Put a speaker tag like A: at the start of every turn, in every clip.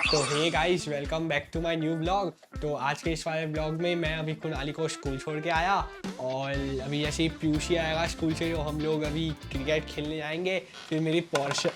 A: तो hey guys, welcome back to my new blog. तो आज के इस वाले ब्लॉग में मैं अभी कुणाली को स्कूल छोड़ के आया और अभी जैसे ही पीयूषी आएगा स्कूल से तो हम लोग अभी क्रिकेट खेलने जाएंगे। फिर मेरी पोर्शन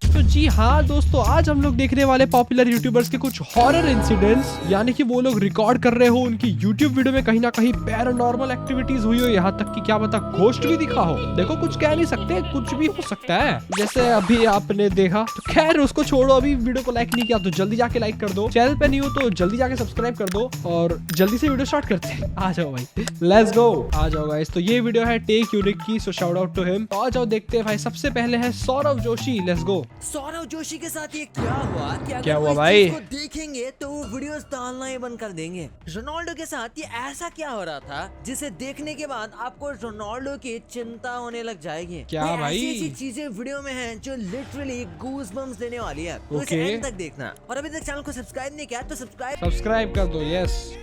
A: तो जी हाँ दोस्तों, आज हम लोग देखने वाले पॉपुलर यूट्यूबर्स के कुछ हॉरर इंसिडेंट्स, यानी कि वो लोग रिकॉर्ड कर रहे हो उनकी यूट्यूब वीडियो में कहीं ना कहीं पैरानॉर्मल एक्टिविटीज हुई हो, यहाँ तक कि क्या पता घोस्ट भी दिखा हो। देखो कुछ कह नहीं सकते, कुछ भी हो सकता है, जैसे अभी आपने देखा। तो खैर उसको छोड़ो, अभी वीडियो को लाइक नहीं किया तो जल्दी जाके लाइक कर दो, चैनल पे नहीं हो तो जल्दी जाके सब्सक्राइब कर दो और जल्दी से वीडियो स्टार्ट करते हैं। आ जाओ भाई, लेट्स गो, आ जाओ गाइस। तो ये वीडियो है टेक यूनिक की, so shout out to him. आ जाओ देखते हैं भाई। सबसे पहले है सौरव जोशी, लेट्स गो।
B: सौरव जोशी के साथ ये क्या हुआ कि अगर
A: क्या हुआ
B: वो इस
A: भाई?
B: चीज को देखेंगे तो वो वीडियोस डालना ही बंद कर देंगे। रोनाल्डो के साथ ये ऐसा क्या हो रहा था जिसे देखने के बाद आपको रोनाल्डो की चिंता होने लग जाएगी।
A: क्या
B: ये
A: भाई?
B: ऐसी चीजें वीडियो में हैं जो लिटरली गूज बम्स देने वाली है। तो इसे
A: Okay.
B: एंड तक देखना और अभी तक चैनल को सब्सक्राइब नहीं किया तो
A: सब्सक्राइब कर दो, yes.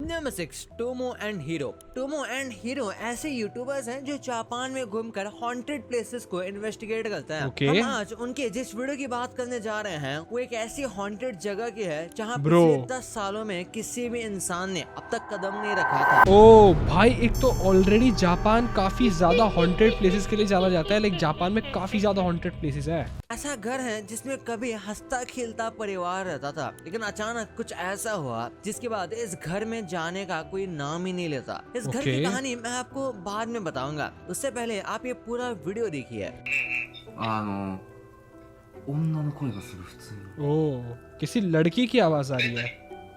B: Number 6, Tomo and hero. Tomo and hero ऐसे यूट्यूबर्स हैं जो जापान में घूमकर हॉन्टेड प्लेसेस को इन्वेस्टिगेट करते हैं।
A: Okay.
B: हम आज उनके जिस वीडियो की बात करने जा रहे हैं वो एक ऐसी हॉन्टेड जगह की है जहां
A: Bro.
B: पिछले 10 सालों में किसी भी इंसान ने अब तक कदम नहीं रखा था।
A: ओ भाई, एक तो ऑलरेडी जापान काफी ज्यादा हॉन्टेड प्लेसेस के लिए जाना जाता है, लाइक जापान में काफी ज्यादा हॉन्टेड प्लेसेस है।
B: ऐसा घर है जिसमें कभी हंसता खेलता परिवार रहता था, लेकिन अचानक कुछ ऐसा हुआ जिसके बाद इस घर में जाने का कोई नाम ही नहीं लेता। इस घर की
A: Okay.
B: कहानी मैं आपको बाद में बताऊंगा, उससे पहले आप ये पूरा वीडियो देखिए।
C: 女の声がする普通に
A: ओ किसी लड़की की आवाज आ रही है।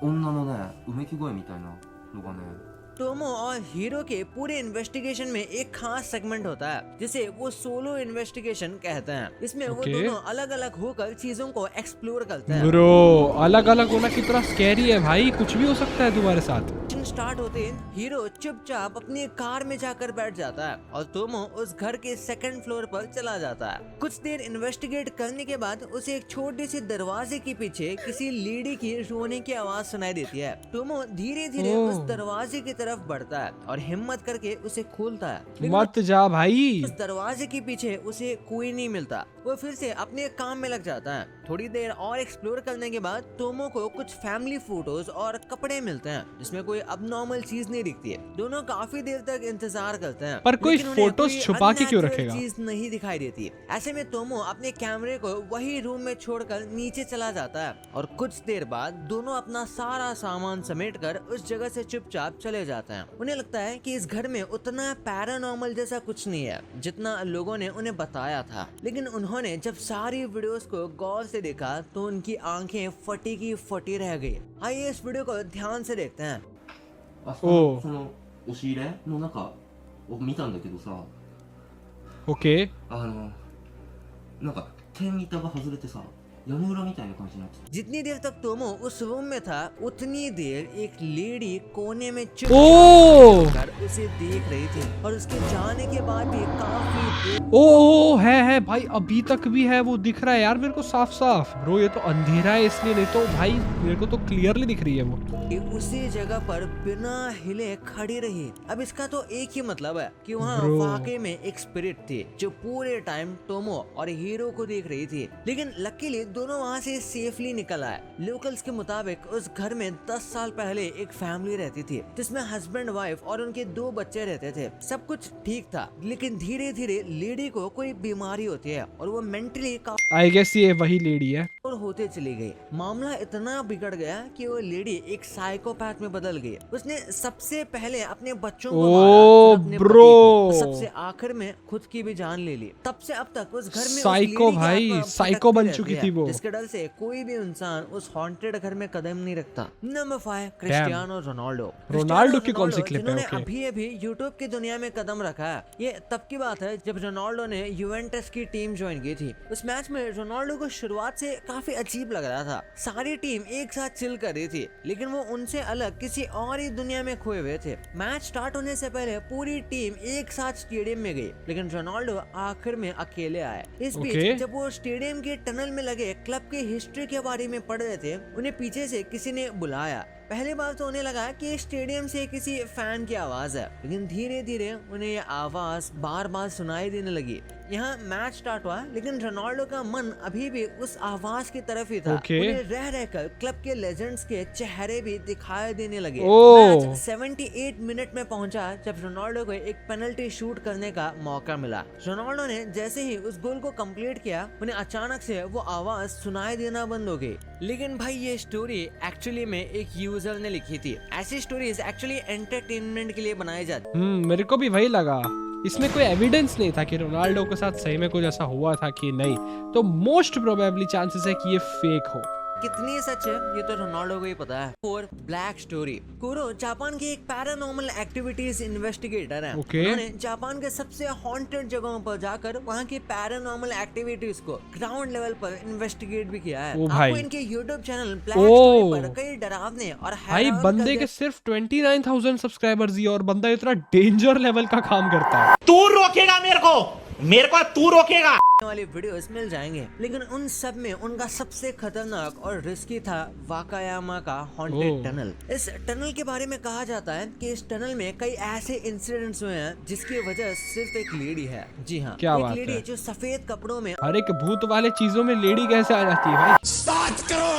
C: 女のねうめき声みたいなのがね
B: टोमो और हीरो के पूरे इन्वेस्टिगेशन में एक खास सेगमेंट होता है जिसे वो सोलो इन्वेस्टिगेशन कहते हैं। इसमें वो
A: Okay.
B: दोनों अलग अलग होकर चीजों को एक्सप्लोर करते हैं।
A: ब्रो, अलग अलग होना कितना स्कैरी है भाई, कुछ भी हो सकता है तुम्हारे साथ।
B: स्टार्ट होते ही हीरो चुपचाप अपनी कार में जाकर बैठ जाता है और टोमो उस घर के सेकंड फ्लोर पर चला जाता है। कुछ देर इन्वेस्टिगेट करने के बाद उसे एक छोटे से दरवाजे के पीछे किसी लेडी की रोने की आवाज सुनाई देती है। टोमो धीरे धीरे
A: ओह।
B: उस दरवाजे की तरफ बढ़ता है और हिम्मत करके उसे खोलता है, लेकिन
A: मत जा भाई।
B: उस दरवाजे के पीछे उसे कोई नहीं मिलता। वो फिर से अपने काम में लग जाता है। थोड़ी देर और एक्सप्लोर करने के बाद टोमो को कुछ फैमिली फोटोज और कपड़े मिलते हैं जिसमें कोई अबनॉर्मल चीज नहीं दिखती है। दोनों काफी देर तक इंतजार करते हैं,
A: पर कोई
B: लेकिन उन्हें
A: फोटोज
B: कोई
A: छुपा के क्यों
B: unnatural
A: रखेगा?
B: चीज नहीं दिखाई देती। ऐसे में टोमो अपने कैमरे को वही रूम में छोड़कर नीचे चला जाता है और कुछ देर बाद दोनों अपना सारा सामान समेटकर उस जगह से चुपचाप चले जाते हैं। उन्हें लगता है कि इस घर में उतना पैरानॉर्मल जैसा कुछ नहीं है जितना लोगों ने उन्हें बताया था, लेकिन उन्होंने जब सारी वीडियोस को गौर से देखा तो उनकी आंखें फटी की फटी रह गई। आइए इस वीडियो को ध्यान से देखते हैं।
C: あ
A: おう
C: その押し入れの中を見たんだけどさ
A: ओके
C: なんか天板が外れてさ屋根裏みたいな感じになってた
B: जितनी देर तक टोमो उस रूम में था उतनी देर एक लेडी कोने में चुप
A: ओ
B: कर उसे देख रही थी और उसके जाने के बाद भी काफी देर
A: ओ है भाई, अभी तक भी है, वो दिख रहा है यार मेरे को साफ साफ। ब्रो ये तो अंधेरा है इसलिए, नहीं तो भाई मेरे को तो क्लियरली दिख रही है वो।
B: उसी जगह पर बिना हिले खड़ी रही। अब इसका तो एक ही मतलब है कि वहाँ
A: Bro.
B: वाकई में एक स्पिरिट थी जो पूरे टाइम टोमो और हीरो को देख रही थी, लेकिन लकीली दोनों वहाँ से सेफली निकल आए। लोकल्स के मुताबिक उस घर में 10 साल पहले एक फैमिली रहती थी जिसमें हस्बैंड वाइफ और उनके 2 बच्चे रहते थे। सब कुछ ठीक था, लेकिन धीरे धीरे लेडी को कोई बीमारी होती है और वो मेंटली
A: आई गेस ये वही लेडी है।
B: और होते चली गई। मामला इतना बिगड़ गया कि वो लेडी एक साइकोपैथ में बदल गई। उसने सबसे पहले अपने बच्चों को मारा,
A: ओ
B: फिर अपने
A: ब्रो,
B: पति, और सबसे आखिर में खुद की भी जान ले ली। तब से अब तक उस घर में उस
A: साइको
B: लेडी की
A: भाई,
B: आत्मा
A: साइको
B: भटकती
A: बन
B: रहती
A: चुकी
B: है,
A: थी वो।
B: जिसके डर से कोई भी इंसान उस हॉन्टेड घर में कदम नहीं रखता। Number 5, Cristiano Ronaldo.
A: रोनाल्डो की कौन सी
B: रोनाल्डो,
A: क्लिप है?
B: जिन्होंने
A: ओके।
B: अभी अभी यूट्यूब की दुनिया में कदम रखा है। ये तब की बात है जब रोनाल्डो ने यूवेंटस की टीम ज्वाइन की थी। उस मैच में रोनाल्डो को शुरुआत से काफी अजीब लग रहा था। सारी टीम एक साथ चिल कर रही थी, लेकिन वो उनसे अलग किसी और ही दुनिया में खोए हुए थे। मैच स्टार्ट होने से पहले पूरी टीम एक साथ स्टेडियम में गई, लेकिन रोनाल्डो आखिर में अकेले आए। इस बीच
A: ओके।
B: जब वो स्टेडियम के टनल में लगे क्लब की हिस्ट्री के बारे में पढ़ रहे थे, उन्हें पीछे से किसी ने बुलाया। पहली बार तो उन्हें लगा कि स्टेडियम से किसी फैन की आवाज है, लेकिन धीरे धीरे उन्हें ये आवाज बार बार सुनाई देने लगी। यहाँ मैच स्टार्ट हुआ, लेकिन रोनाल्डो का मन अभी भी उस आवाज की तरफ ही था। उन्हें रह रहकर क्लब के लेजेंड्स के चेहरे भी दिखाई देने लगे। मैच 78 मिनट में पहुंचा जब रोनाल्डो को एक पेनल्टी शूट करने का मौका मिला। रोनाल्डो ने जैसे ही उस गोल को कंप्लीट किया, उन्हें अचानक से वो आवाज सुनाई देना बंद हो गई। लेकिन भाई ये स्टोरी एक्चुअली में एक यूजर ने लिखी थी। ऐसी स्टोरीज एक्चुअली एंटरटेनमेंट के लिए बनाई जाती।
A: मेरे को भी वही लगा, इसमें कोई एविडेंस नहीं था कि रोनाल्डो के साथ सही में कुछ ऐसा हुआ था कि नहीं, तो मोस्ट प्रोबेबली चांसेस है कि ये फेक हो।
B: कितनी सच है ये तो रोनाल्डो को ही पता है। और ब्लैक स्टोरी, कुरो जापान के एक पैरानॉर्मल एक्टिविटीज इन्वेस्टिगेटर हैं। उन्होंने जापान के सबसे हॉन्टेड जगहों पर जाकर वहाँ की पैरानॉर्मल एक्टिविटीज को ग्राउंड लेवल पर इन्वेस्टिगेट भी किया है। आपको इनके यूट्यूब चैनल ब्लैक स्टोरी पर कई डरावने और
A: भाई बंदे के सिर्फ 29,000 सब्सक्राइबर्स ही और बंदा इतना डेंजर लेवल का काम करता है।
D: तू रोकेगा मेरे को तू रोकेगा
B: वाली वीडियोस मिल जाएंगे, लेकिन उन सब में उनका सबसे खतरनाक और रिस्की था वाकायामा का हॉन्टेड टनल। इस टनल के बारे में कहा जाता है कि इस टनल में कई ऐसे इंसिडेंट्स हुए हैं जिसकी वजह सिर्फ एक लेडी है। जी हाँ, एक लेडी जो सफेद कपड़ों में,
A: हर एक भूत वाले चीजों में लेडी कैसे आ जाती है भाई?
D: सच करो।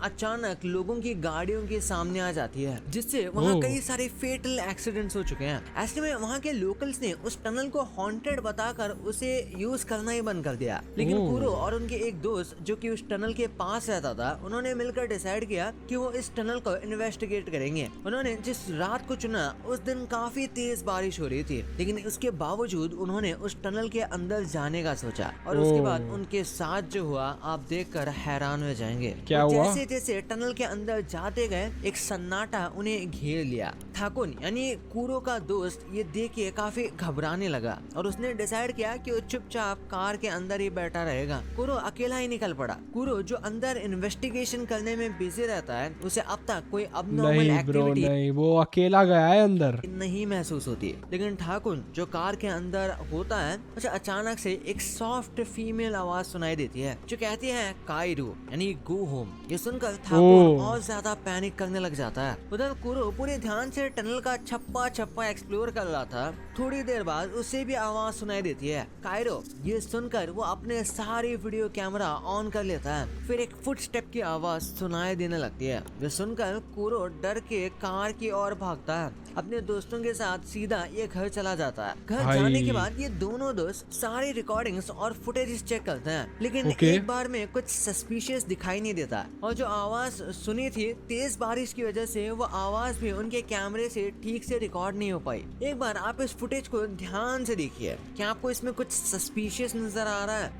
B: अचानक लोगों की गाड़ियों के सामने आ जाती है, जिससे वहाँ कई सारे फेटल एक्सीडेंट्स हो चुके हैं। ऐसे में वहाँ के लोकल्स ने उस टनल को हॉन्टेड बताकर उसे यूज करना ही बंद कर दिया। लेकिन कुरो और उनके एक दोस्त जो कि उस टनल के पास रहता था, उन्होंने मिलकर डिसाइड किया कि वो इस टनल को इन्वेस्टिगेट करेंगे। उन्होंने जिस रात को चुना उस दिन काफी तेज बारिश हो रही थी, लेकिन उसके बावजूद उन्होंने उस टनल के अंदर जाने का सोचा। और उसके बाद उनके साथ जो हुआ आप देखकर हैरान हो जाएंगे।
A: क्या हुआ?
B: जैसे टनल के अंदर जाते गए एक सन्नाटा उन्हें घेर लिया। थाकुन यानी कुरो का दोस्त ये देख के काफी घबराने लगा और उसने डिसाइड किया कि वो चुपचाप कार के अंदर ही बैठा रहेगा। कुरो अकेला ही निकल पड़ा। कुरो जो अंदर इन्वेस्टिगेशन करने में बिजी रहता है, उसे अब तक कोई अबनॉर्मल एक्टिविटी
A: नहीं, वो अकेला गया है अंदर,
B: नहीं महसूस होती। लेकिन ठाकुर जो कार के अंदर होता है, उसे अचानक से एक सॉफ्ट फीमेल आवाज सुनाई देती है जो कहती है काइरू यानी गो होम। ये सुनकर ठाकुर और ज्यादा पैनिक करने लग जाता है। उधर कुरो पूरे ध्यान से टनल का छप्पा एक्सप्लोर कर रहा था। थोड़ी देर बाद उसे भी आवाज सुनाई देती है काइरो। ये सुनकर वो अपने सारे वीडियो कैमरा ऑन कर लेता है। फिर एक फुटस्टेप की आवाज सुनाई देने लगती है। ये सुनकर कुरो डर के कार की ओर भागता है। अपने दोस्तों के साथ सीधा ये घर चला जाता है। घर जाने के बाद ये दोनों दोस्त सारी रिकॉर्डिंग्स और फुटेज चेक करते हैं, लेकिन एक बार में कुछ सस्पिशियस दिखाई नहीं देता। और जो आवाज सुनी थी, तेज बारिश की वजह से वो आवाज भी उनके कैमरे से ठीक से रिकॉर्ड नहीं हो पाई। एक बार आप इस फुटेज को ध्यान से देखिए, क्या आपको इसमें कुछ सस्पिशियस नजर आ रहा है?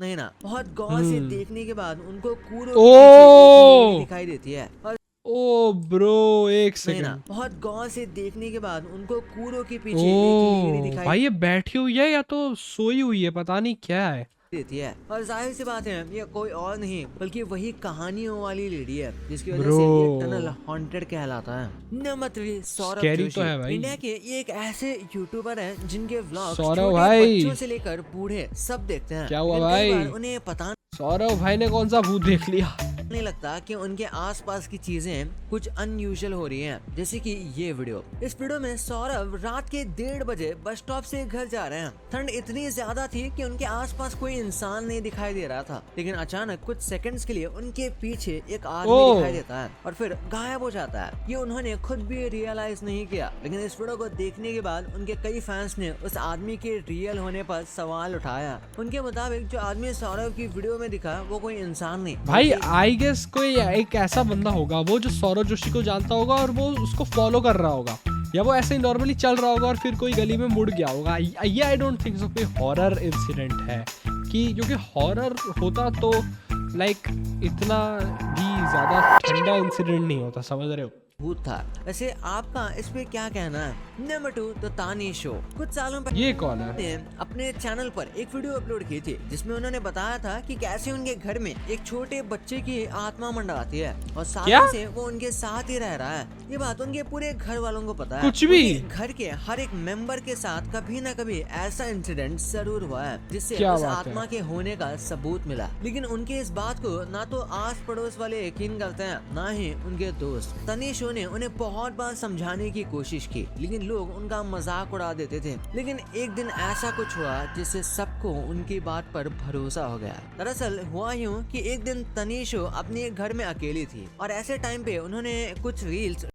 B: नहीं ना। बहुत गौर से देखने के बाद उनको कुरो दिखाई देती है। और
A: ओ ब्रो एक सेकंड,
B: बहुत गौर से देखने के बाद उनको कुरो के पीछे एक लेडी दिखाई
A: भाई ये बैठी हुई है या तो सोई हुई है, पता नहीं क्या है
B: देती है। और जाहिर सी बात है ये कोई और नहीं बल्कि वही कहानियों वाली लेडी है जिसकी वजह से ये टनल हॉन्टेड कहलाता है। नंबर 3 सौरभ जोशी।
A: तो है भाई।
B: इंडिया के ये एक ऐसे यूट्यूबर हैं जिनके व्लॉग
A: सौरभ भाई
B: बच्चों से लेकर बूढ़े सब देखते हैं।
A: क्या हुआ भाई?
B: उन्हें पता
A: सौरभ भाई ने कौन सा भूत देख लिया?
B: नहीं लगता कि उनके आसपास की चीजें कुछ अनयूजुअल हो रही हैं, जैसे कि ये वीडियो। इस वीडियो में सौरभ रात के 1:30 बजे बस स्टॉप से घर जा रहे हैं। ठंड इतनी ज्यादा थी कि उनके आसपास कोई इंसान नहीं दिखाई दे रहा था, लेकिन अचानक कुछ सेकंड्स के लिए उनके पीछे एक आदमी दिखाई देता है और फिर गायब हो जाता है। ये उन्होंने खुद भी रियलाइज नहीं किया, लेकिन इस वीडियो को देखने के बाद उनके कई फैंस ने उस आदमी के रियल होने पर सवाल उठाया। उनके मुताबिक जो आदमी सौरभ की वीडियो में दिखा वो कोई इंसान नहीं
A: भाई, आई गेस कोई एक ऐसा बंदा होगा वो जो सौरभ जोशी को जानता होगा और वो उसको फॉलो कर रहा होगा, या वो ऐसे ही नॉर्मली चल रहा होगा और फिर कोई गली में मुड़ गया होगा। ये आई डोंट थिंक सो कोई हॉरर इंसिडेंट है, कि क्योंकि हॉरर होता तो लाइक इतना भी ज्यादा ठंडा इंसिडेंट नहीं होता, समझ रहे हो?
B: भूत था। वैसे आपका इस पे क्या कहना है? नंबर 2 द तानी शो। कुछ सालों पहले
A: ये कौन है?
B: ने अपने चैनल पर एक वीडियो अपलोड की थी जिसमें उन्होंने बताया था कि कैसे उनके घर में एक छोटे बच्चे की आत्मा मंडराती है और सालों से वो उनके साथ ही रह रहा है। ये बात उनके पूरे घर वालों को पता है।
A: कुछ भी?
B: उनके घर के हर एक मेंबर के साथ कभी न कभी ऐसा इंसिडेंट जरूर हुआ है जिससे
A: क्या
B: उस
A: बात है?
B: आत्मा के होने का सबूत मिला। लेकिन उनके इस बात को ना तो आस पड़ोस वाले यकीन करते हैं, ना ही उनके दोस्त। तनीशो ने उन्हें बहुत बार समझाने की कोशिश की, लेकिन लोग उनका मजाक उड़ा देते थे। लेकिन एक दिन ऐसा कुछ हुआ जिससे सबको उनकी बात पर भरोसा हो गया। दरअसल हुआ यूँ कि एक दिन तनीशो अपने घर में अकेली थी और ऐसे टाइम पे उन्होंने कुछ रील्स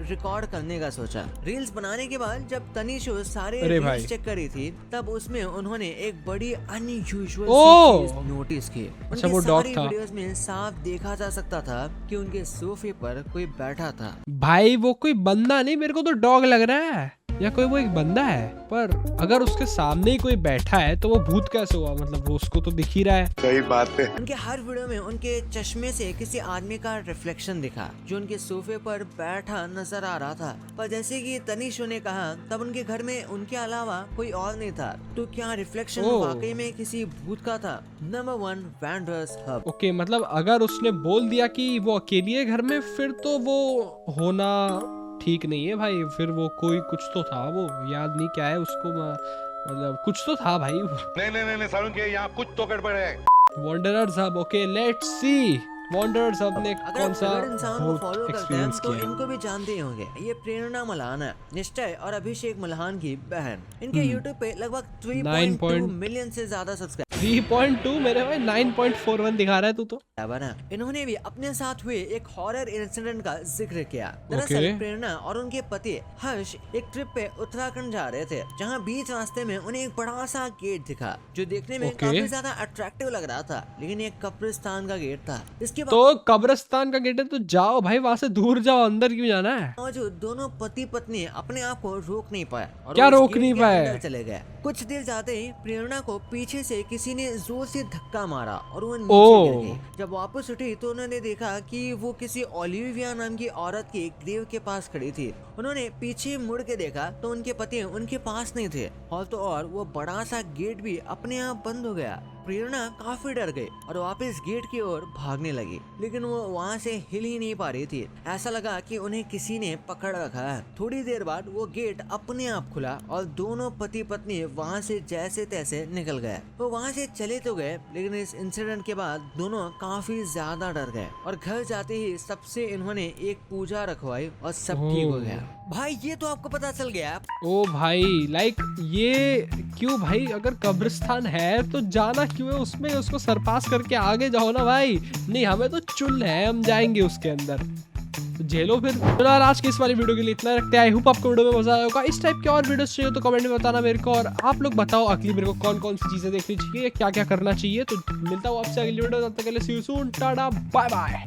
B: रिकॉर्ड करने का सोचा। रील्स बनाने के बाद जब तनीशो सारे
A: अरे भाई।
B: रील्स चेक करी थी, तब उसमें उन्होंने एक बड़ी अनयूजुअल
A: ओह!
B: चीज नोटिस की।
A: अच्छा,
B: उनके
A: वो डॉग
B: सारी
A: था।
B: वीडियोस में साफ देखा जा सकता था कि उनके सोफे पर कोई बैठा था।
A: भाई वो कोई बंदा नहीं, मेरे को तो डॉग लग रहा है, या कोई वो एक बंदा है। पर अगर उसके सामने ही कोई बैठा है तो वो भूत कैसे हुआ? मतलब वो उसको तो दिख ही रहा है।
E: सही बात है।
B: उनके हर वीडियो में उनके चश्मे से किसी आदमी का रिफ्लेक्शन दिखा जो उनके सोफे पर बैठा नजर आ रहा था। पर जैसे कि तनीशो ने कहा, तब उनके घर में उनके अलावा कोई और नहीं था। तो क्या रिफ्लेक्शन
A: ओह।
B: वाकई में किसी भूत का था? Number 1 वैंडरस hub.
A: ओके, मतलब अगर उसने बोल दिया कि वो अकेली है घर में, फिर तो वो होना ठीक नहीं है भाई। फिर वो कोई कुछ तो था, वो याद नहीं क्या है उसको, मतलब कुछ तो था भाई।
E: नहीं सारुण के यहाँ कुछ तो गड़बड़ है।
A: Wanderers hub, okay let's see wanderers hub ने
B: अगर
A: कौन
B: आप
A: सा
B: थर्ड इंसान को
A: भूत
B: फॉलो करते हैं
A: एक्सपीरियंस
B: तो
A: किया है?
B: इनको भी जानते ही होंगे। ये प्रेरणा मल्हान है, निश्चय और अभिषेक मल्हान की बहन। इनके YouTube पे लगभग 3.2 मिलियन से ज्यादा सब्सक्राइबर
A: 3.2 मेरे भाई 9.41 दिखा रहा है तू तो।
B: है। इन्होंने भी अपने साथ हुए एक हॉरर इंसिडेंट का जिक्र किया। दरअसल प्रेरणा और उनके पति हर्ष एक ट्रिप पे उत्तराखंड जा रहे थे, जहां बीच रास्ते में उन्हें एक बड़ा सा गेट दिखा जो देखने में काफी ज्यादा अट्रैक्टिव लग रहा था। लेकिन ये कब्रिस्तान का गेट था। इसके
A: तो कब्रिस्तान का गेट है तो जाओ भाई, वहाँ से दूर जाओ, अंदर क्यों जाना है?
B: बावजूद दोनों पति पत्नी अपने आप को रोक नहीं पाए और
A: क्या
B: वो उस
A: रोक
B: गेट
A: नहीं
B: के
A: पाए?
B: अंदर चले गए। कुछ देर जाते ही प्रेरणा को पीछे से किसी ने जोर से धक्का मारा और वो नीचे गिर गई। जब वापस उठी तो उन्होंने देखा कि वो किसी ओलिविया नाम की औरत के ग्रेव के पास खड़ी थी। उन्होंने पीछे मुड़ के देखा तो उनके पति उनके पास नहीं थे, और तो और वो बड़ा सा गेट भी अपने आप बंद हो गया। प्रेरणा काफी डर गई और वापस गेट की ओर भागने लगी, लेकिन वो वहाँ से हिल ही नहीं पा रही थी। ऐसा लगा कि उन्हें किसी ने पकड़ रखा है। थोड़ी देर बाद वो गेट अपने आप खुला और दोनों पति पत्नी वहाँ से जैसे तैसे निकल गए। वो वहाँ से चले तो गए, लेकिन इस इंसिडेंट के बाद दोनों काफी ज्यादा डर गए और घर जाते ही सबसे इन्होंने एक पूजा रखवाई और सब ठीक हो गया। भाई ये तो आपको पता चल गया।
A: ओ भाई, लाइक ये क्यों भाई? अगर कब्रिस्तान है तो जाना क्यों है उसमें? उसको सरपास करके आगे जाओ ना भाई। नहीं, हमें तो चुल है, हम जाएंगे उसके अंदर, तो झेलो फिर। फिलहाल आज की इस वाली वीडियो के लिए इतना रखते हैं। आई होप आपको वीडियो में मजा आया होगा। इस टाइप के और वीडियोस चाहिए तो कमेंट में बताना मेरे को, और आप लोग बताओ अगली मेरे को कौन कौन सी चीजें देखनी चाहिए, क्या क्या करना चाहिए। तो मिलता हूँ आपसे अगली वीडियो, तब तक के लिए see you soon, tata bye bye.